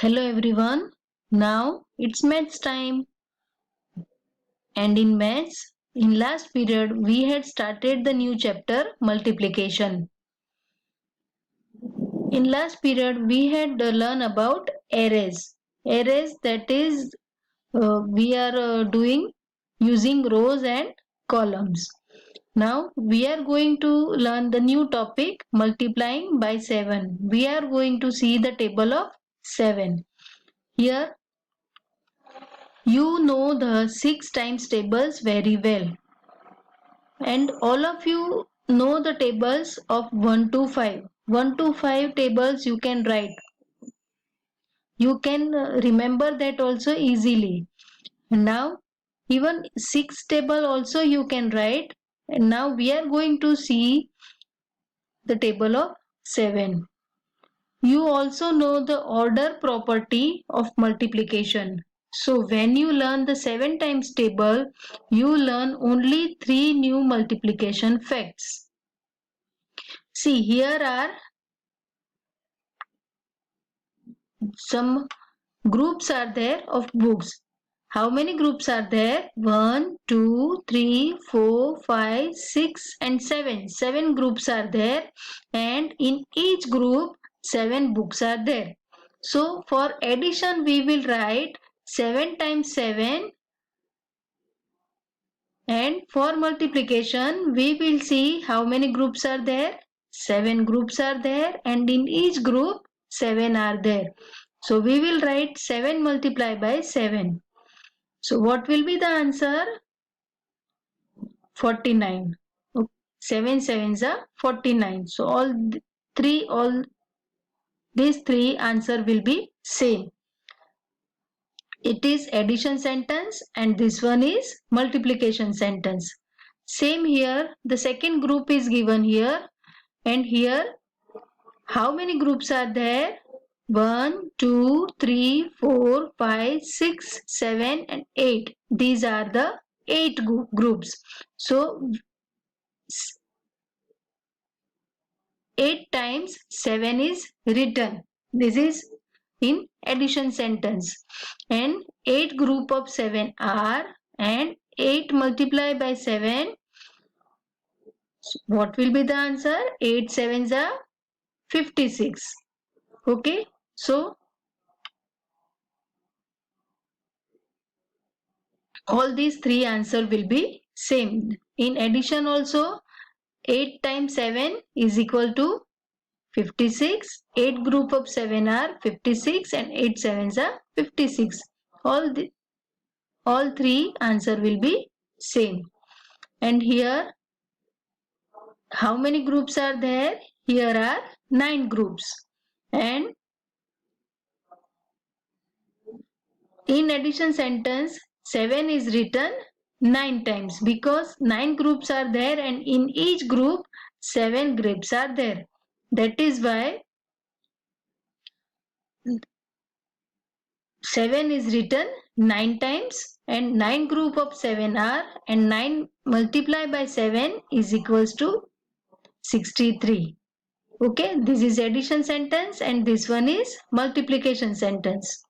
Hello everyone. Now it's maths time. And in maths, in last period we had started the new chapter multiplication. In last period we had learned about arrays. Arrays, that is we are doing using rows and columns. Now we are going to learn the new topic multiplying by 7. We are going to see the table of 7. Here you know the 6 times tables very well, and all of you know the tables of 1 to 5. 1 to 5 tables you can write. You can remember that also easily. Now even 6 table also you can write. And now we are going to see the table of 7. You also know the order property of multiplication. So when you learn the 7 times table, you learn only 3 new multiplication facts. See, here are some groups are there of books. How many groups are there? 1, 2, 3, 4, 5, 6 and 7. 7 groups are there, and in each group 7 books are there. So for addition we will write 7 times 7, and for multiplication we will see how many groups are there. 7 groups are there, and in each group 7 are there. So we will write 7 multiplied by 7. So what will be the answer? 49. 7 sevens are 49. So all these three answer will be same. It is addition sentence and this one is multiplication sentence. Same here, the second group is given here, and here how many groups are there? 1, 2, 3, 4, 5, 6, 7 and 8. These are the 8 groups. So 8 times 7 is written. This is in addition sentence. And 8 group of 7 are, and 8 multiplied by 7. What will be the answer? 8 sevens are 56. Okay. So all these three answer will be same. In addition also 8 times 7 is equal to 56. 8 group of 7 are 56 and 8 sevens are 56. All three answer will be same. And here how many groups are there? Here are 9 groups. And in addition sentence 7 is written 9 times because 9 groups are there, and in each group 7 groups are there. That is why 7 is written 9 times, and 9 group of 7 are, and 9 multiplied by 7 is equals to 63. Okay, this is addition sentence and this one is multiplication sentence.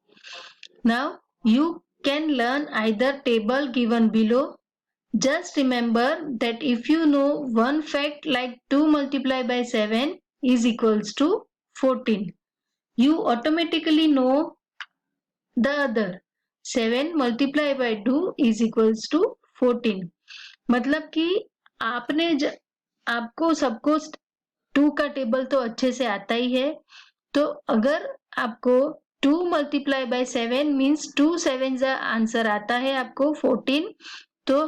Now you can learn either table given below. Just remember that if you know one fact like 2 multiplied by 7 is equals to 14, you automatically know the other. 7 multiplied by 2 is equals to 14. मतलब कि आपको सबको 2 का table तो अच्छे से आता ही है. तो अगर आपको 2 multiply by 7 means 2 sevens का आंसर आता है आपको 14. तो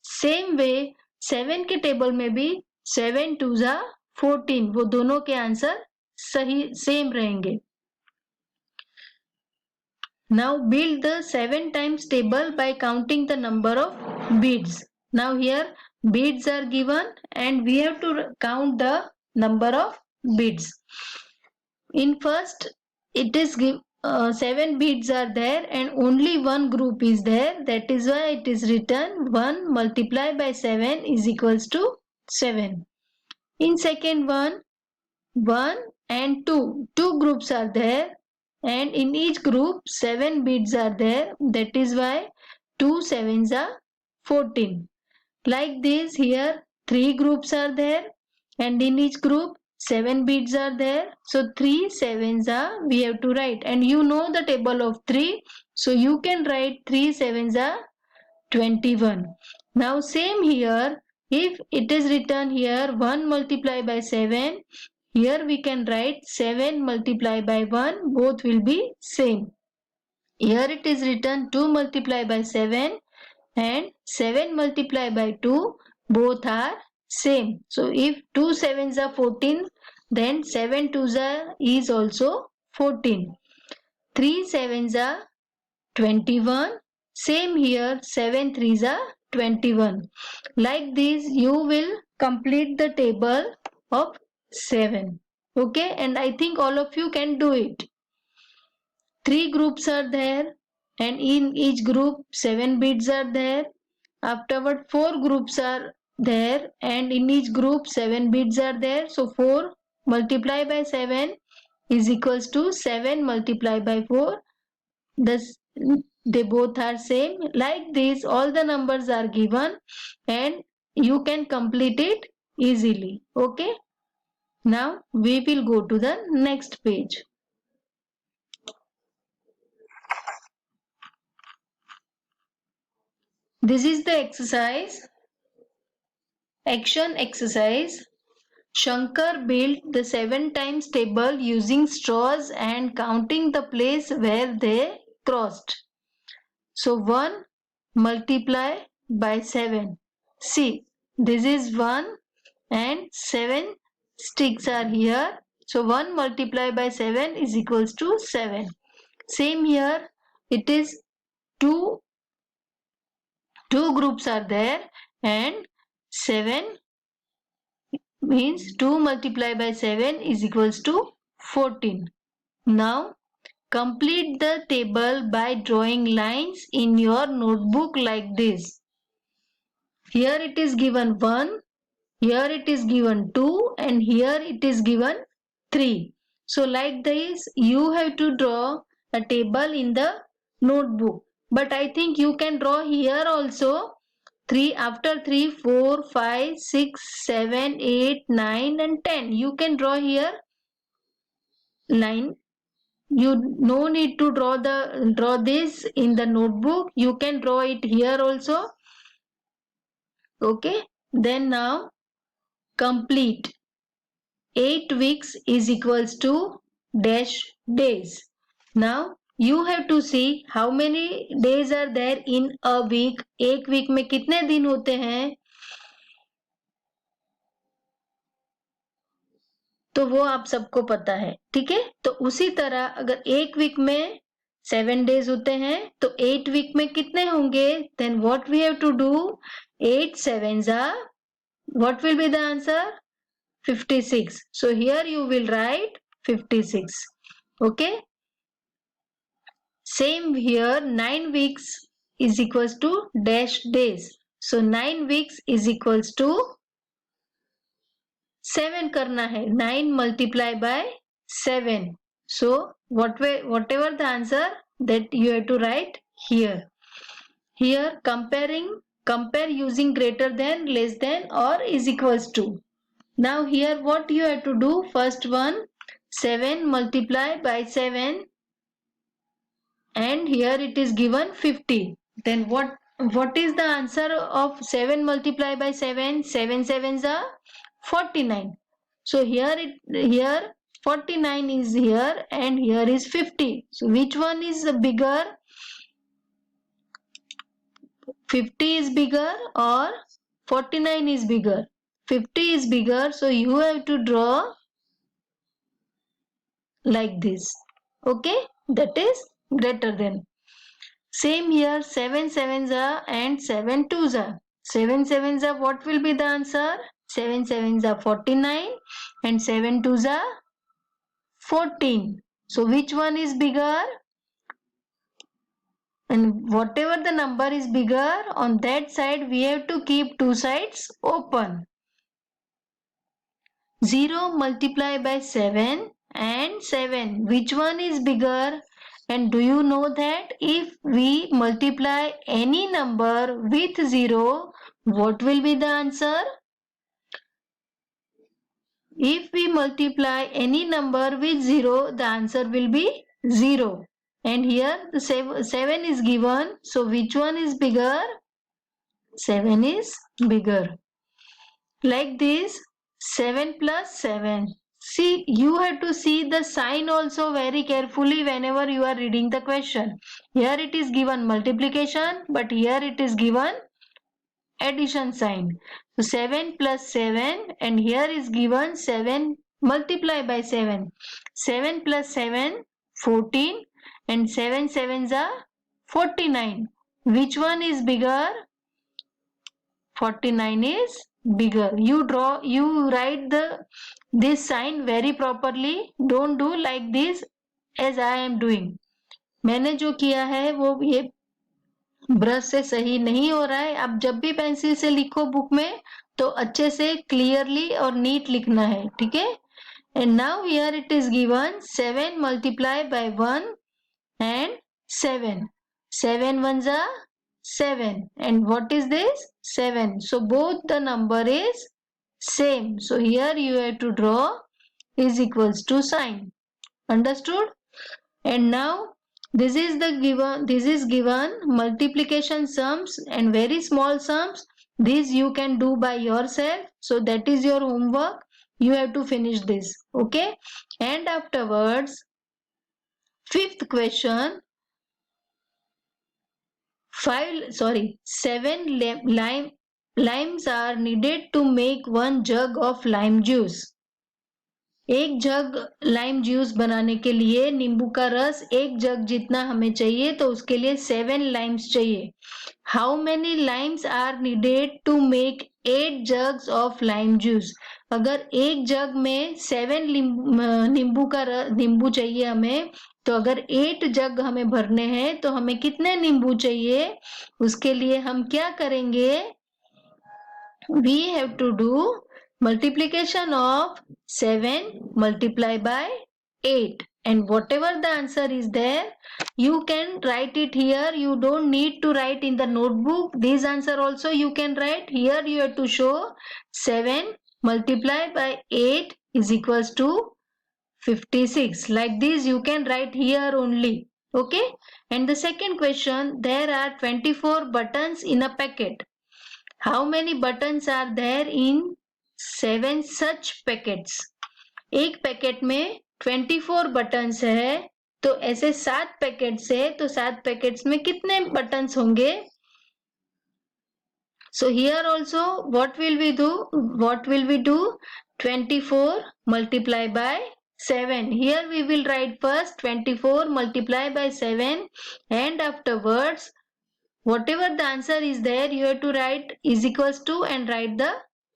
सेम वे 7 के टेबल में भी 7 2 जा 14, वो दोनों के आंसर सही सेम रहेंगे. Now build the 7 times table by counting the number of beads. Now here beads are given and we have to count the number of beads. In first it is 7 beads are there and only one group is there. That is why it is written 1 multiplied by 7 is equals to 7. In second one, 1 and 2. Two groups are there. and in each group 7 beads are there. That is why 2 sevens are 14. Like this, here 3 groups are there and in each group 7 beads are there. So 3 sevens are we have to write, and you know the table of 3, so you can write 3 sevens are 21. Now same here, if it is written here 1 multiplied by 7, here we can write 7 multiplied by 1, both will be same. Here it is written 2 multiplied by 7 and 7 multiplied by 2, both are same. So if 2 sevens are 14, then 7 twos are is also 14. 3 sevens are 21. Same here, 7 threes are 21. Like this you will complete the table of 7. Okay, and I think all of you can do it. 3 groups are there and in each group 7 beads are there. Afterward 4 groups are there and in each group 7 beads are there. So 4 multiplied by 7 is equals to 7 multiplied by 4. Thus they both are same. Like this all the numbers are given and you can complete it easily. Okay. Now we will go to the next page. This is the exercise. Action exercise. Shankar built the 7 times table using straws and counting the place where they crossed. So 1 multiply by 7. See, this is 1 and 7 sticks are here. So 1 multiply by 7 is equals to 7. Same here, it is 2 groups are there and 7 means 2 multiplied by 7 is equals to 14. Now complete the table by drawing lines in your notebook like this. Here it is given 1, here it is given 2 and here it is given 3. So like this you have to draw a table in the notebook. But I think you can draw here also 3 after 3, 4, 5, 6, 7, 8, 9 and 10. You can draw here line. You no need to draw this in the notebook. You can draw it here also. Okay. Then now complete. 8 weeks is equals to dash days. Now you have to see how many days are there in a week. एक week में कितने दिन होते हैं तो वो आप सबको पता है. ठीक है, तो उसी तरह अगर एक वीक में 7 days होते हैं तो 8 week में कितने होंगे. Then what we have to do, 8 sevens are, what will be the answer, 56. So here you will write 56. Okay. Same here, 9 weeks is equals to dash days. So 9 weeks is equals to 7 करना है. 9 multiply by 7. So whatever the answer that you have to write here. Here compare using greater than, less than or is equals to. Now here what you have to do, first one 7 multiply by 7 and here it is given 50. Then what is the answer of 7 multiply by 7? 7 sevens are 49. So here 49 is here and here is 50. So which one is bigger? 50 is bigger or 49 is bigger? 50 is bigger, so you have to draw like this. Okay, that is greater than. Same here, 7 sevens are and 7 twos are. 7 sevens are, what will be the answer? 7 sevens are 49 and 7 twos are 14. So which one is bigger? And whatever the number is bigger, on that side we have to keep two sides open. 0 multiply by 7 and 7. Which one is bigger? And do you know that if we multiply any number with 0, what will be the answer? If we multiply any number with 0, the answer will be 0. And here the 7 is given. So which one is bigger? 7 is bigger. Like this, 7 plus 7. See, you have to see the sign also very carefully whenever you are reading the question. Here it is given multiplication, but here it is given addition sign. So 7 plus 7, and here is given 7 multiply by 7. 7 plus 7, 14, and 7 sevens are 49. Which one is bigger? 49 is bigger. You write this sign very properly. Don't do like this as I am doing. मैंने जो किया है वो ये brush से सही नहीं हो रहा है. आप जब भी पेंसिल से लिखो बुक में तो अच्छे से क्लियरली और नीट लिखना है, ठीक है. And now here it is given 7 multiplied by 1 and 7. 7 ones are 7. And what is this? 7. So both the number is same. So here you have to draw is equals to sign. Understood? And now this is given multiplication sums and very small sums. This you can do by yourself. So that is your homework. You have to finish this. Okay? And afterwards, fifth question, 7 limes are needed to make 1 jug of lime juice. एक जग lime juice बनाने के लिए नींबू का रस एक जग जितना हमें चाहिए, तो उसके लिए 7 लाइम्स चाहिए. How many limes are needed to make 8 jugs of lime juice. अगर एक जग में 7 नींबू चाहिए हमें, तो अगर 8 जग हमें भरने हैं तो हमें कितने नींबू चाहिए? उसके लिए हम क्या करेंगे? We have to do multiplication of 7 multiplied by 8, and whatever the answer is there, you can write it here. You don't need to write in the notebook. This answer also you can write here. You have to show 7 multiplied by 8 is equals to 56. Like this you can write here only. Okay. And the second question, there are 24 buttons in a packet. How many buttons are there in 7 such packets? एक packet में 24 buttons है, तो ऐसे 7 packets है, तो 7 packets में कितने buttons होंगे? So here also what will we do? 24 multiplied by 7. Here we will write first 24 multiplied by 7, and afterwards whatever the answer is there, you have to write is equals to and write the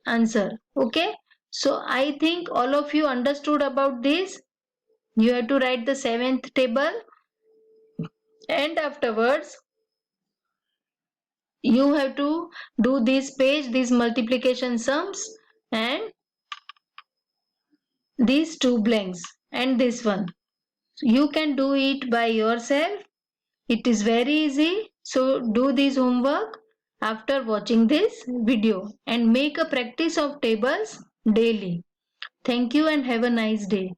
answer. Okay. So I think all of you understood about this. You have to write the 7th table, and afterwards you have to do this page, these multiplication sums, and these 2 blanks and this one. You can do it by yourself. It is very easy. So do this homework after watching this video and make a practice of tables daily. Thank you and have a nice day.